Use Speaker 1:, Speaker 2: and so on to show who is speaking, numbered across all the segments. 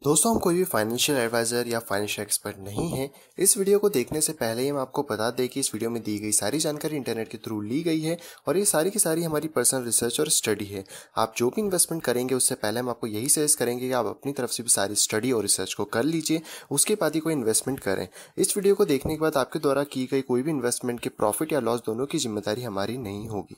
Speaker 1: दोस्तों, हम कोई भी फाइनेंशियल एडवाइज़र या फाइनेंशियल एक्सपर्ट नहीं है। इस वीडियो को देखने से पहले ही हम आपको बता दें कि इस वीडियो में दी गई सारी जानकारी इंटरनेट के थ्रू ली गई है और ये सारी की सारी हमारी पर्सनल रिसर्च और स्टडी है। आप जो भी इन्वेस्टमेंट करेंगे उससे पहले हम आपको यही सजेस्ट करेंगे कि आप अपनी तरफ से भी सारी स्टडी और रिसर्च को कर लीजिए, उसके बाद ही कोई इन्वेस्टमेंट करें। इस वीडियो को देखने के बाद आपके द्वारा की गई कोई भी इन्वेस्टमेंट के प्रॉफिट या लॉस दोनों की जिम्मेदारी हमारी नहीं होगी।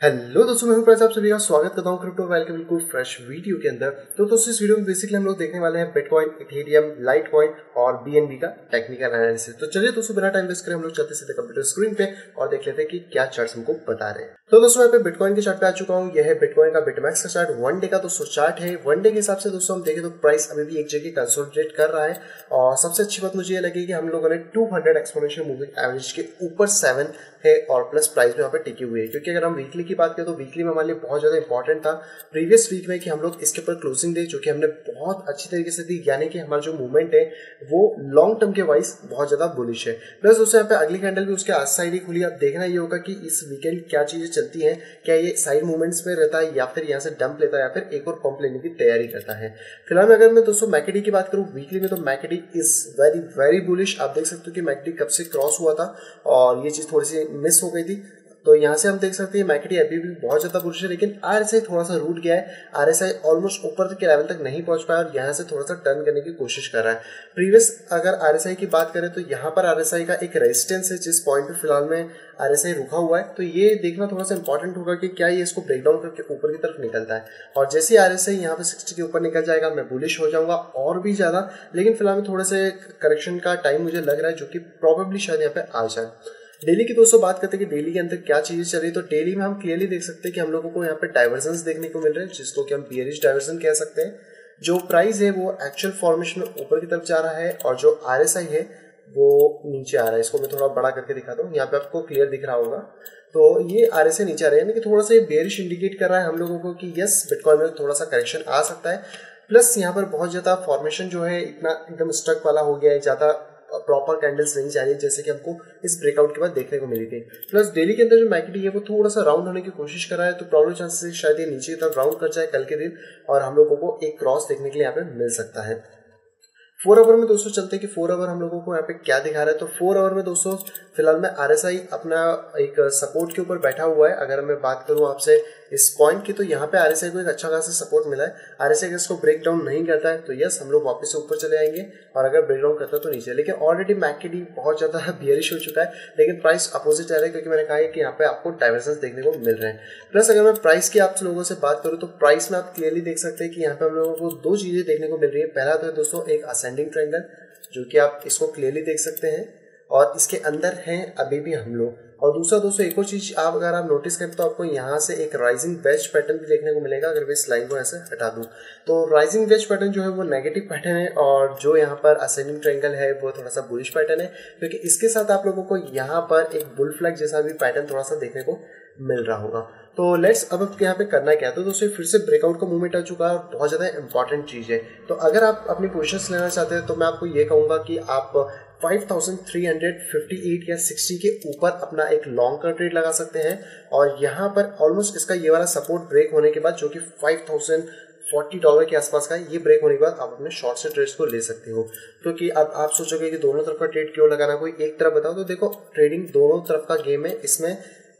Speaker 1: हेलो दोस्तों, मैं हूं प्रताप, सभी का स्वागत करता हूं क्रिप्टो वैल्यू के बिल्कुल फ्रेश वीडियो के अंदर। तो दोस्तों, इस वीडियो में बेसिकली हम लोग देखने वाले हैं बिटकॉइन, इथेरियम, लाइटकॉइन और बीएनबी का टेक्निकल एनालिसिस। तो चलिए दोस्तों, बिना टाइम वेस्ट करे हम लोग चलते सीधे कंप्यूटर स्क्रीन पे और देख लेते हैं कि क्या चार्ट्स हमको बता रहे हैं। तो दोस्तों, यहाँ पे बिटकॉइन के चार्ट पे आ चुका हूँ। यह है बिटकॉइन का बिटमैक्स का चार्ट, वन डे का दोस्तों चार्ट है। वन डे के हिसाब से दोस्तों हम देखें तो प्राइस अभी भी एक जगह कंसोलिडेट कर रहा है और सबसे अच्छी बात मुझे ये लगी कि हम लोगों ने 200 एक्सपोनेंशियल मूविंग एवरेज के ऊपर 7 है और प्लस प्राइस में यहाँ पे टिकी हुई है। क्योंकि अगर हम वीकली की बात करें तो वीकली में हमारे लिए बहुत ज्यादा इंपॉर्टेंट था प्रीवियस वीक में कि हम लोग इसके ऊपर क्लोजिंग दे, जो कि हमने बहुत अच्छी तरीके से दी, यानी कि हमारा जो मूवमेंट है वो लॉन्ग टर्म के वाइज बहुत ज्यादा बुलिश है। प्लस दोस्तों यहाँ पे अगली कैंडल भी उसके आज साइड ही खुली। अब देखना ये होगा कि इस वीकेंड क्या चीजें चलती हैं, क्या ये साइड मूवमेंट्स में रहता है या फिर यहाँ से डंप लेता है या फिर एक और पंप लेने की तैयारी करता है। फिलहाल अगर मैं दोस्तों मैकेडी की बात करूँ वीकली में, तो मैकेडी इज वेरी वेरी बुलिश। आप देख सकते हो कि मैकेडी कब से क्रॉस हुआ था और ये चीज थोड़ी सी मिस हो गई थी। तो यहाँ से हम देख सकते हैं मैकेडी अभी भी बहुत ज्यादा बुलिश है, लेकिन आरएसआई थोड़ा सा रूट गया है। आरएसआई ऑलमोस्ट ऊपर के लेवल तक नहीं पहुंच पाया और यहाँ से थोड़ा सा टर्न करने की कोशिश कर रहा है। प्रीवियस अगर आरएसआई की बात करें तो यहाँ पर आरएसआई का एक रेजिस्टेंस है जिस पॉइंट पे फिलहाल में आरएसआई रुका हुआ है। तो ये देखना थोड़ा सा इंपॉर्टेंट होगा कि क्या ये इसको ब्रेकडाउन करके ऊपर की तरफ निकलता है। और जैसे ही आरएसआई यहाँ पे 60 के ऊपर निकल जाएगा मैं बुलिश हो जाऊंगा और भी ज्यादा। लेकिन फिलहाल में थोड़े से करेक्शन का टाइम मुझे लग रहा है, जो कि प्रोबेबली शायद यहाँ पे आ जाए। डेली की दोस्तों बात करते हैं कि डेली के अंदर क्या चीजें चल रही है। तो डेली में हम क्लियरली देख सकते हैं कि हम लोगों को यहाँ पे डाइवर्जेंस देखने को मिल रहे हैं, जिसको कि हम बियरिश डाइवर्जन कह सकते हैं। जो प्राइस है वो एक्चुअल फॉर्मेशन में ऊपर की तरफ जा रहा है और जो आरएसआई है वो नीचे आ रहा है। इसको मैं थोड़ा बड़ा करके दिखाता हूँ, यहाँ पे आपको क्लियर दिख रहा होगा। तो ये आरएसआई नीचे आ रहा है, यानी कि थोड़ा सा बेयरिश इंडिकेट कर रहा है हम लोगों को कि यस, बिटकॉइन में थोड़ा सा करेक्शन आ सकता है। प्लस यहाँ पर बहुत ज्यादा फॉर्मेशन जो है इतना एकदम स्टक वाला हो गया है, ज्यादा प्रॉपर कैंडल्स नहीं जा रही है जैसे कि हमको इस ब्रेकआउट के बाद देखने को मिली थी। प्लस डेली के अंदर जो मैकेडी है वो थोड़ा सा राउंड होने की कोशिश कर रहा है, तो प्रॉब्लम चांसेस शायद ये नीचे की तरफ राउंड कर जाए कल के दिन और हम लोगों को एक क्रॉस देखने के लिए यहाँ पे मिल सकता है। 4 आवर में दोस्तों चलते हैं कि 4 आवर हम लोगों को यहाँ पे क्या दिखा रहा है। तो 4 आवर में दोस्तों फिलहाल में आरएसआई अपना एक सपोर्ट के ऊपर बैठा हुआ है। अगर मैं बात करूँ आपसे इस पॉइंट की, तो यहाँ पे आरएसआई को एक अच्छा खासा सपोर्ट मिला है। आरएसआई इसको ब्रेक डाउन नहीं करता है तो यस, हम लोग वापस से ऊपर चले आएंगे और अगर ब्रेक डाउन करता है तो नीचे। लेकिन ऑलरेडी मैकेडी बहुत ज्यादा बियरिश हो चुका है, लेकिन प्राइस अपोजिट आ रहा है क्योंकि मैंने कहा है कि यहाँ पे आपको डाइवर्जेंस देखने को मिल रहे हैं। प्लस अगर मैं प्राइस की आप लोगों से बात करूँ तो प्राइस में आप क्लियरली देख सकते हैं कि यहाँ पे हम लोगों को दो चीजें देखने को मिल रही है। पहला तो है दोस्तों एक असेंडिंग ट्रायंगल, जो कि आप इसको क्लियरली देख सकते हैं और इसके अंदर हैं अभी भी हम लोग। और दूसरा दोस्तों एक और चीज अगर आप नोटिस करें तो आपको यहाँ से एक राइजिंग वेज पैटर्न भी देखने को मिलेगा। अगर मैं इस लाइन को ऐसे हटा दूं तो राइजिंग वेज पैटर्न जो है वो नेगेटिव पैटर्न है और जो यहाँ पर असेंडिंग ट्रायंगल है वो थोड़ा सा बुलिश पैटर्न है, क्योंकि इसके साथ आप लोगों को यहाँ पर एक बुल फ्लैग जैसा भी पैटर्न थोड़ा सा देखने को मिल रहा होगा। तो लेट्स अब यहाँ पे करना क्या है। तो दोस्तों फिर से ब्रेकआउट का मूवमेंट आ चुका है और बहुत ज्यादा इंपॉर्टेंट चीज है। तो अगर आप अपनी पोजीशंस लेना चाहते हैं तो मैं आपको ये कहूंगा कि आप 5358 या 60 के ऊपर अपना एक लॉन्ग का ट्रेड लगा सकते हैं और यहाँ पर ऑलमोस्ट इसका ये वाला सपोर्ट ब्रेक होने के बाद, जो कि $5040 के आसपास का है, ये ब्रेक होने के बाद आप अपने शॉर्ट से ट्रेड्स को ले सकते हो। क्योंकि अब आप सोचोगे कि दोनों तरफ का ट्रेड क्यों लगाना, कोई एक तरफ बताओ। तो देखो, ट्रेडिंग दोनों तरफ का गेम है, इसमें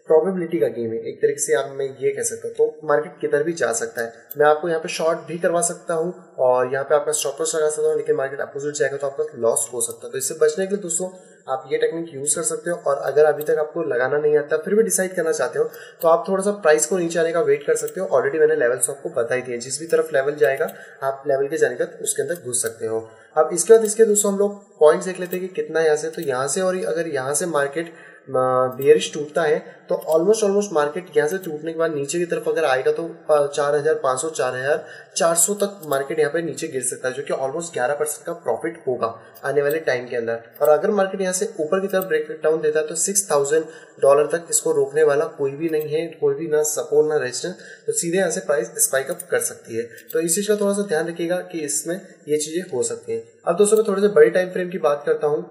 Speaker 1: प्रोबेबिलिटी का गेम है एक तरीके से, आप मैं ये कह सकता हूँ। तो मार्केट किधर भी जा सकता है। मैं आपको यहाँ पे शॉर्ट भी करवा सकता हूँ और यहाँ पे आपका स्टॉप लॉस लगा सकता हूँ, लेकिन मार्केट अपोजिट जाएगा तो आपका लॉस हो सकता है। तो इससे बचने के लिए दोस्तों आप ये टेक्निक यूज कर सकते हो। और अगर अभी तक आपको लगाना नहीं आता फिर भी डिसाइड करना चाहते हो तो आप थोड़ा सा प्राइस को नीचे आने का वेट कर सकते हो। ऑलरेडी मैंने लेवल्स आपको बता ही दिए, जिस भी तरफ लेवल जाएगा आप लेवल के जाने का उसके अंदर घुस सकते हो। अब इसके बाद इसके दोस्तों हम लोग पॉइंट्स देख लेते हैं कि कितना यहाँ से, तो यहाँ से, और अगर यहाँ से मार्केट बियरिश टूटता है तो ऑलमोस्ट मार्केट यहाँ से टूटने के बाद नीचे की तरफ अगर आएगा तो 4500 4400 तक मार्केट यहाँ पे नीचे गिर सकता है, जो कि ऑलमोस्ट 11% का प्रॉफिट होगा आने वाले टाइम के अंदर। और अगर मार्केट यहाँ से ऊपर की तरफ ब्रेक डाउन देता है तो $6000 तक इसको रोकने वाला कोई भी नहीं है, कोई भी ना सपोर्ट ना रेजिस्टेंस, तो सीधे यहाँ से प्राइस स्पाइक अप कर सकती है। तो इस चीज का थोड़ा सा ध्यान रखिएगा कि इसमें ये चीजें हो सकती हैं। अब दोस्तों मैं थोड़े से बड़े टाइम फ्रेम की बात करता हूँ।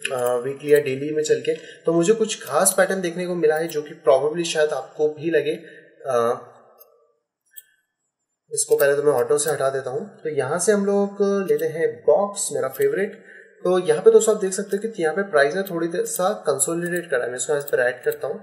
Speaker 1: वीकली या डेली में चल के, तो मुझे कुछ खास पैटर्न देखने को मिला है जो कि प्रॉबेबली शायद आपको भी लगे। इसको पहले तो मैं ऑटो से हटा देता हूँ। तो यहाँ से हम लोग लेते हैं बॉक्स, मेरा फेवरेट। तो यहाँ पे दोस्तों आप देख सकते हो कि यहाँ पे प्राइस ने थोड़ी देर सा कंसोलिडेट करा है। मैं इसको यहाँ पर ऐड करता हूँ।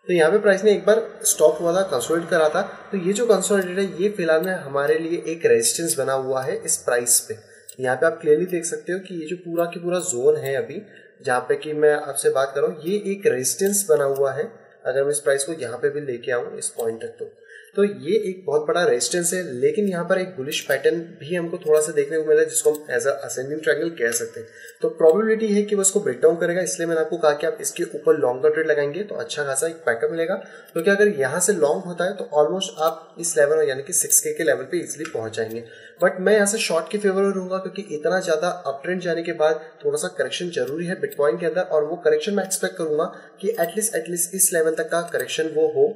Speaker 1: तो यहाँ पे प्राइस ने एक बार स्टॉप हुआ था, कंसोलिडेट करा था। तो ये जो कंसोलिडेट है ये फिलहाल में हमारे लिए एक रेजिस्टेंस बना हुआ है इस प्राइस पे। यहाँ पे आप क्लियरली देख सकते हो कि ये जो पूरा की पूरा जोन है अभी जहाँ पे कि मैं आपसे बात कर रहा हूँ, ये एक रेजिस्टेंस बना हुआ है। अगर मैं इस प्राइस को यहाँ पे भी लेके आऊँ इस पॉइंट तक, तो ये एक बहुत बड़ा रेजिस्टेंस है। लेकिन यहाँ पर एक बुलिश पैटर्न भी हमको थोड़ा सा देखने को मिला है जिसको हम एज अ असेंडिंग ट्रायंगल कह सकते हैं। तो प्रोबेबिलिटी है कि वो इसको ब्रेक डाउन करेगा, इसलिए मैंने आपको कहा कि आप इसके ऊपर लॉन्गर ट्रेड लगाएंगे तो अच्छा खासा एक बैकअप मिलेगा। क्योंकि अगर यहाँ से लॉन्ग होता है तो ऑलमोस्ट आप इस लेवल यानी कि 6K के लेवल पे इजिली पहुंच जाएंगे। बट मैं यहाँ से शॉर्ट के फेवर में रहूंगा क्योंकि इतना ज्यादा अप ट्रेंड जाने के बाद थोड़ा सा करेक्शन जरूरी है बिटकॉइन के अंदर, और वो करेक्शन मैं एक्सपेक्ट करूंगा कि एटलीस्ट इस लेवल तक का करेक्शन वो हो।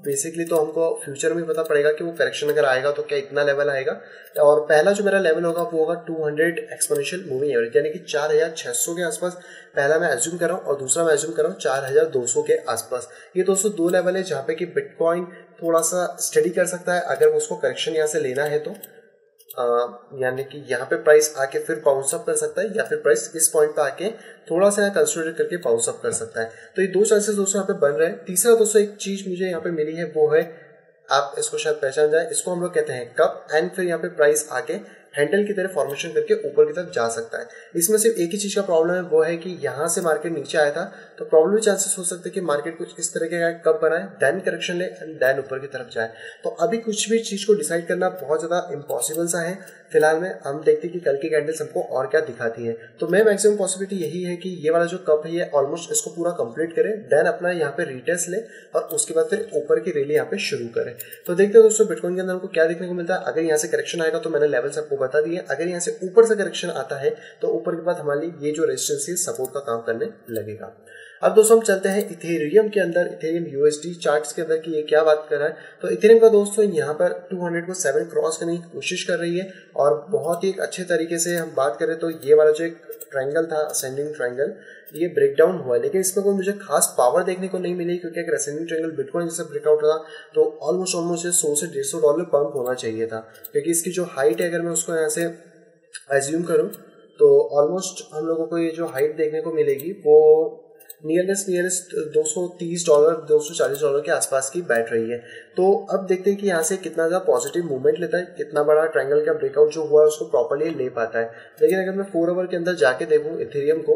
Speaker 1: बेसिकली तो हमको फ्यूचर में पता पड़ेगा कि वो करेक्शन अगर आएगा तो क्या इतना लेवल आएगा। और पहला जो मेरा लेवल होगा वो होगा 200 एक्सपोनेंशियल मूविंग एवरेज, यानी कि 4600 के आसपास पहला मैं एज्यूम कर रहा हूँ, और दूसरा मैं एज्यूम कर रहा हूँ 4200 के आसपास। ये दोस्तों दो लेवल है जहाँ पे कि बिटकॉइन थोड़ा सा स्टडी कर सकता है अगर उसको करेक्शन यहाँ से लेना है तो। यानी कि यहाँ पे प्राइस आके फिर बाउंस अप कर सकता है, या फिर प्राइस इस पॉइंट पे आके थोड़ा सा कंसिडर करके बाउंस अप कर सकता है। तो ये दो चांसेस दोस्तों यहाँ पे बन रहे हैं। तीसरा दोस्तों एक चीज मुझे यहाँ पे मिली है, वो है, आप इसको शायद पहचान जाए, इसको हम लोग कहते हैं कप, एंड फिर यहाँ पे प्राइस आके हैंडल की तरह फॉर्मेशन करके ऊपर की तरफ जा सकता है। इसमें सिर्फ एक ही चीज का प्रॉब्लम है, वो है कि यहाँ से मार्केट नीचे आया था तो प्रॉब्लम चांसेस हो सकते हैं कि मार्केट कुछ इस तरह का कप बनाए, देन करेक्शन ले एंड देन ऊपर की तरफ जाए। तो अभी कुछ भी चीज को डिसाइड करना बहुत ज्यादा इम्पॉसिबल सा है फिलहाल में। हम देखते हैं कि कल की कैंडल्स हमको और क्या दिखाती है। तो मैं मैक्सिमम पॉसिबिलिटी यही है कि ये वाला जो कप है ये ऑलमोस्ट इसको पूरा कंप्लीट करें, देन अपना यहाँ पे रिटेस्ट ले और उसके बाद फिर ऊपर की रैली यहाँ पे शुरू करें। तो देखते हैं दोस्तों बिटकॉइन के अंदर हमको क्या देखने को मिलता है। अगर यहाँ से करेक्शन आएगा तो मैंने लेवल्स आपको बता दिए, अगर यहाँ से ऊपर से करेक्शन आता है तो ऊपर के बाद हमारे लिए ये जो रेजिस्टेंस है सपोर्ट का काम करने लगेगा। अब दोस्तों हम चलते हैं इथेरियम के अंदर, इथेरियम यूएसडी चार्ट्स के अंदर कि ये क्या बात कर रहा है। तो इथेरियम का दोस्तों यहाँ पर 200 को 7 क्रॉस करने की कोशिश कर रही है, और बहुत ही एक अच्छे तरीके से हम बात करें तो ये वाला जो एक ट्रायंगल था असेंडिंग ट्रायंगल, ये ब्रेक डाउन हुआ है। लेकिन इसमें कोई मुझे खास पावर देखने को नहीं मिली, क्योंकि अगर असेंडिंग ट्रायंगल बिटकॉइन जैसा ब्रेकआउट था तो ऑलमोस्ट $100 से $150 पंप होना चाहिए था। क्योंकि इसकी जो हाइट है अगर मैं उसको यहाँ से एज्यूम करूँ तो ऑलमोस्ट हम लोगों को ये जो हाइट देखने को मिलेगी वो नियरेस्ट $230 $240 के आसपास की बैठ रही है। तो अब देखते हैं कि यहाँ से कितना ज़्यादा पॉजिटिव मूवमेंट लेता है, कितना बड़ा ट्रायंगल का ब्रेकआउट जो हुआ है उसको प्रॉपर्ली ले पाता है। लेकिन अगर मैं 4 आवर के अंदर जाके देखूँ इथेरियम को,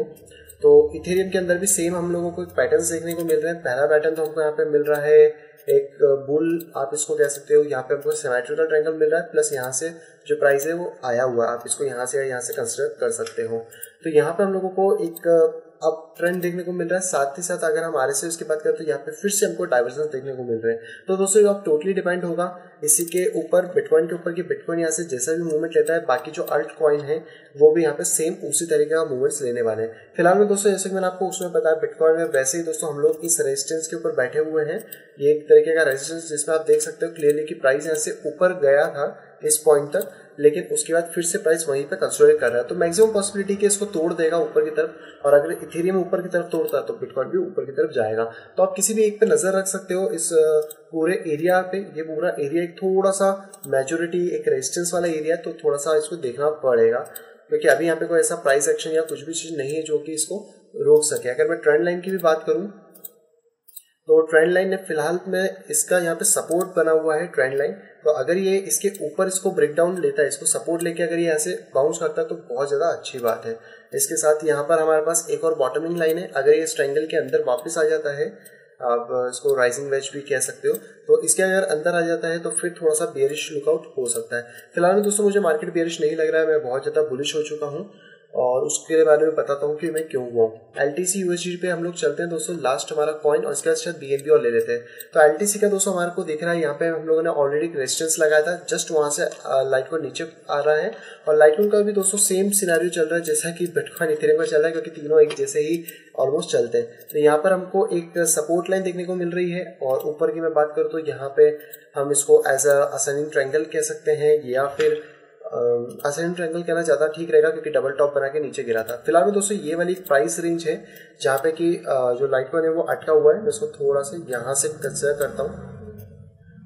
Speaker 1: तो इथेरियम के अंदर भी सेम हम लोगों को एक पैटर्न देखने को मिल रहे हैं। पहला पैटर्न तो हमको यहाँ पे मिल रहा है एक बुल, आप इसको कह सकते हो। यहाँ पे हमको सिमेट्रिकल ट्रायंगल मिल रहा है, प्लस यहाँ से जो प्राइस है वो आया हुआ है, आप इसको यहाँ से या यहाँ से कंसिडर कर सकते हो। तो यहाँ पे हम लोगों को एक अप ट्रेंड देखने को मिल रहा है। साथ ही साथ अगर हम RSI की बात करें तो यहाँ पे फिर से हमको डाइवर्जेंस देखने को मिल रहे हैं। तो दोस्तों अब टोटली डिपेंड होगा इसी के ऊपर, बिटकॉइन के ऊपर, कि बिटकॉइन यहाँ से जैसा भी मूवमेंट लेता है, बाकी जो अल्ट कॉइन है वो भी यहाँ पे सेम उसी तरीके का मूवमेंट्स लेने वाले हैं। फिलहाल में दोस्तों जैसे कि मैंने आपको उसमें बताया बिटकॉइन में, वैसे ही दोस्तों हम लोग इस रेजिस्टेंस के ऊपर बैठे हुए हैं। ये एक तरीके का रेजिस्टेंस जिसमें आप देख सकते हो क्लियरली कि प्राइस यहाँ से ऊपर गया था इस पॉइंट तक, लेकिन उसके बाद फिर से प्राइस वहीं पे कंसोलिडेट कर रहा है। तो मैक्सिमम पॉसिबिलिटी कि इसको तोड़ देगा ऊपर की तरफ, और अगर इथेरियम ऊपर की तरफ तोड़ता है तो बिटकॉइन भी ऊपर की तरफ जाएगा। तो आप किसी भी एक पे नजर रख सकते हो इस पूरे एरिया पे। ये पूरा एरिया एक थोड़ा सा मेजोरिटी एक रेजिस्टेंस वाला एरिया है, तो थोड़ा सा इसको देखना पड़ेगा, क्योंकि अभी यहाँ पे कोई ऐसा प्राइस एक्शन या कुछ भी चीज नहीं है जो कि इसको रोक सके। अगर मैं ट्रेंड लाइन की भी बात करूँ तो ट्रेंड लाइन ने फिलहाल में इसका यहाँ पे सपोर्ट बना हुआ है ट्रेंड लाइन। तो अगर ये इसके ऊपर इसको ब्रेक डाउन लेता है, इसको सपोर्ट लेके अगर ये ऐसे बाउंस करता है तो बहुत ज़्यादा अच्छी बात है। इसके साथ यहाँ पर हमारे पास एक और बॉटमिंग लाइन है। अगर ये इस ट्रायंगल के अंदर वापस आ जाता है, आप इसको राइजिंग वेज भी कह सकते हो, तो इसके अगर अंदर आ जाता है तो फिर थोड़ा सा बेयरिश लुकआउट हो सकता है। फिलहाल में दोस्तों मुझे मार्केट बेयरिश नहीं लग रहा है, मैं बहुत ज़्यादा बुलिश हो चुका हूँ, और उसके बारे में बताता हूँ कि मैं क्यों हुआ। LTC USD पे हम लोग चलते हैं दोस्तों, लास्ट हमारा कॉइन, और इसके बाद शायद BNB और ले लेते हैं। तो LTC का दोस्तों हमारे को दिख रहा है यहाँ पे हम लोगों ने ऑलरेडी एक रेजिस्टेंस लगाया था, जस्ट वहाँ से लाइट को नीचे आ रहा है। और लाइटकॉइन का भी दोस्तों सेम सिनेरियो चल रहा है जैसा कि बिटकॉइन इथेरियम का चल रहा है, क्योंकि तीनों एक जैसे ही ऑलमोस्ट चलते हैं। तो यहाँ पर हमको एक सपोर्ट लाइन देखने को मिल रही है, और ऊपर की मैं बात करूँ तो यहाँ पे हम इसको एज अ असेंडिंग ट्रायंगल कह सकते हैं, या फिर असेंडेंट ट्रायंगल कहना ज़्यादा ठीक रहेगा क्योंकि डबल टॉप बना के नीचे गिरा था। फिलहाल में दोस्तों ये वाली प्राइस रेंज है जहाँ पे कि जो लाइटकॉइन है वो अटका हुआ है। मैं इसको थोड़ा सा यहाँ से कंसिडर करता हूँ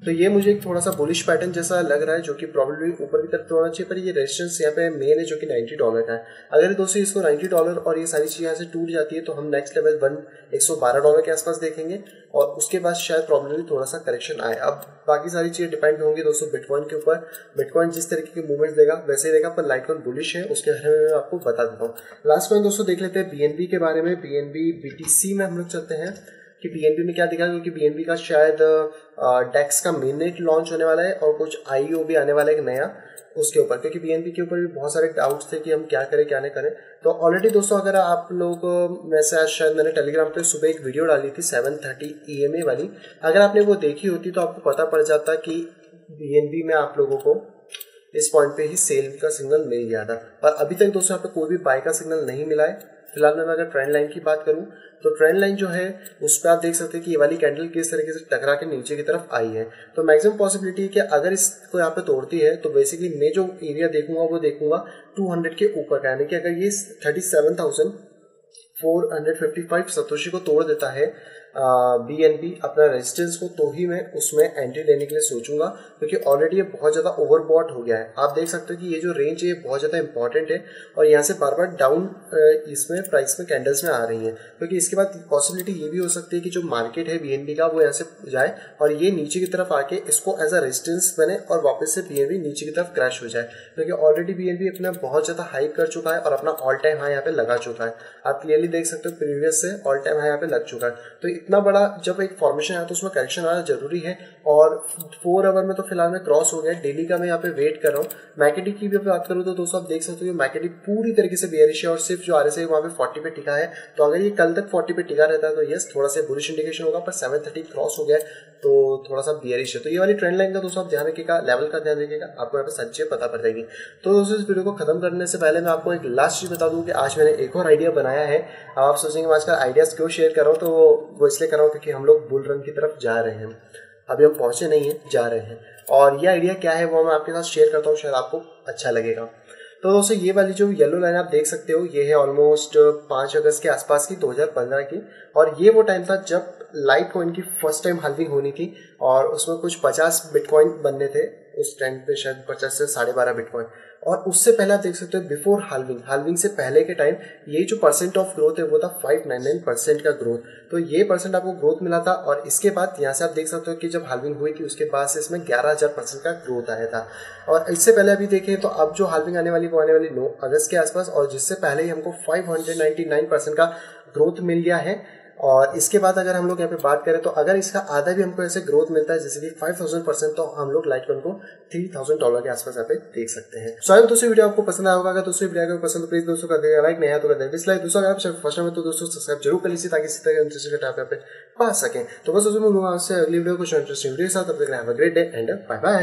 Speaker 1: तो ये मुझे एक थोड़ा सा बुलिश पैटर्न जैसा लग रहा है जो कि प्रॉब्लली ऊपर की तरफ तो होना चाहिए, पर ये रेजिस्टेंस यहाँ पे मेन है जो कि $90 का है। अगर दोस्तों इसको $90 और ये सारी चीज़ें यहाँ से टूट जाती है तो हम नेक्स्ट लेवल $112 के आसपास देखेंगे और उसके बाद शायद प्रॉब्लली थोड़ा सा करेक्शन आए। अब बाकी सारी चीज़ें डिपेंड होंगी दोस्तों बिटकॉइन के ऊपर। बिटकॉइन जिस तरीके की मूवमेंट देगा वैसे ही देगा, पर लाइटकॉइन बुलिश है उसके बारे में मैं आपको बता देता हूँ। लास्ट कॉइन दोस्तों देख लेते हैं BNB के बारे में। BNB BTC में हम लोग चलते हैं कि BNB में क्या दिखा, क्योंकि BNB का शायद डेक्स का मेननेट लॉन्च होने वाला है और कुछ IEO भी आने वाला है एक नया उसके ऊपर, क्योंकि BNB के ऊपर भी बहुत सारे डाउट्स थे कि हम क्या करें क्या नहीं करें। तो ऑलरेडी दोस्तों अगर आप लोग में से आज शायद मैंने टेलीग्राम पे सुबह एक वीडियो डाली थी 7:30 EMA वाली, अगर आपने वो देखी होती तो आपको पता पड़ जाता कि BNB में आप लोगों को इस पॉइंट पे ही सेल का सिग्नल मिल गया था, पर अभी तक दोस्तों यहाँ पे कोई भी बाय का सिग्नल नहीं मिला है। फिलहाल मैं अगर ट्रेंड लाइन की बात करूं तो ट्रेंड लाइन जो है उस पर आप देख सकते हैं कि ये वाली कैंडल किस तरीके से टकरा के नीचे की तरफ आई है। तो मैक्सिमम पॉसिबिलिटी है कि अगर इसको यहाँ पे तोड़ती है तो बेसिकली मैं जो एरिया देखूंगा वो देखूंगा 200 के ऊपर का, यानी कि अगर ये 37,455 सतोशी को तोड़ देता है BNB अपना रेजिस्टेंस को, तो ही मैं उसमें एंट्री लेने के लिए सोचूंगा, क्योंकि ऑलरेडी ये बहुत ज़्यादा ओवरबॉट हो गया है। आप देख सकते हो कि ये जो रेंज है ये बहुत ज़्यादा इंपॉर्टेंट है और यहाँ से बार बार डाउन इसमें प्राइस में कैंडल्स में आ रही हैं, क्योंकि इसके बाद पॉसिबिलिटी ये भी हो सकती है कि जो मार्केट है BNB का वो यहाँ से जाए और ये नीचे की तरफ आके इसको एज अ रेजिस्टेंस बने और वापस से BNB नीचे की तरफ क्रैश हो जाए, क्योंकि ऑलरेडी BNB अपना बहुत ज़्यादा हाई कर चुका है और अपना ऑल टाइम हाई यहाँ पे लगा चुका है। आप क्लियरली देख सकते हो प्रीवियस से ऑल टाइम हाई यहाँ पे लग चुका है। तो इतना बड़ा जब एक फॉर्मेशन आया तो उसमें करेक्शन आना जरूरी है और 4 आवर में तो फिलहाल में क्रॉस हो गया। डेली का मैं यहाँ पे वेट कर रहा हूँ। मैकेडी की भी बात करूँ तो दोस्तों आप देख सकते हो मैकेडी पूरी तरीके से बेयरिश है और सिर्फ जो RSI वहाँ पे 40 पे टिका है। तो अगर ये कल तक 40 पे टिका रहता है तो यस थोड़ा सा बुलिश इंडिकेशन होगा, पर 730 क्रॉस हो गया तो थोड़ा सा बेयरिश है। तो ये वाली ट्रेंड लाइन का दोस्तों आप ध्यान रखिएगा, लेवल का ध्यान रखिएगा, आपको यहाँ पे सच्चे पता पड़ जाएगी। तो दोस्तों इस वीडियो को खत्म करने से पहले मैं आपको एक लास्ट चीज बता दूं कि आज मैंने एक और आइडिया बनाया है। आप सोचेंगे मैं आजकल आइडियाज क्यों शेयर कर रहा हूँ, तो वो इसलिए कर रहा हूँ क्योंकि हम लोग बुल रन की तरफ जा रहे हैं। अभी हम पहुंचे नहीं हैं, जा रहे हैं, और ये आइडिया क्या है वो मैं आपके साथ शेयर करता हूँ, शायद आपको अच्छा लगेगा। तो दोस्तों ये वाली जो येलो लाइन आप देख सकते हो ये है ऑलमोस्ट 5 अगस्त के आसपास की 2015 की, और ये वो टाइम था जब लाइटकॉइन की फर्स्ट टाइम हाल्विंग होनी थी और उसमें कुछ 50 बिटकॉइन बनने थे उस टाइम पे, शायद 50 से 12.5 बिटकॉइन। और उससे पहले आप देख सकते हो बिफोर हाल्विंग से पहले के टाइम ये जो परसेंट ऑफ ग्रोथ है वो था 599% का ग्रोथ। तो ये परसेंट आपको ग्रोथ मिला था और इसके बाद यहाँ से आप देख सकते हो कि जब हाल्विंग हुई थी उसके बाद से इसमें 11,000% का ग्रोथ आया था। और इससे पहले अभी देखें तो अब जो हाल्विंग आने वाली वो आने वाली 9 अगस्त के आसपास, और जिससे पहले ही हमको 599% का ग्रोथ मिल गया है। और इसके बाद अगर हम लोग यहाँ पे बात करें तो अगर इसका आधा भी हमको ऐसे ग्रोथ मिलता है जैसे कि 5000%, तो हम लोग लाइटकॉइन को $3,000 के आसपास यहाँ पे देख सकते हैं। सो दोस्तों वीडियो आपको पसंद आया होगा। अगर दोस्तों वीडियो को पसंद तो प्लीज दोस्तों कर देगा लाइक, नहीं है तो कर देगा डिसलाइक। दोस्तों अगर आप फर्स्ट टाइम है तो दोस्तों सब्सक्राइब जरूर कर लीजिए ताकि इसी तरह इंटरेस्टिंग टाइप यहाँ पे पा सकें। तो बस दोस्तों मैं आपसे अगली वीडियो को इंटरेस्टिंग वीडियो के साथ, तब तक have a great day and bye bye.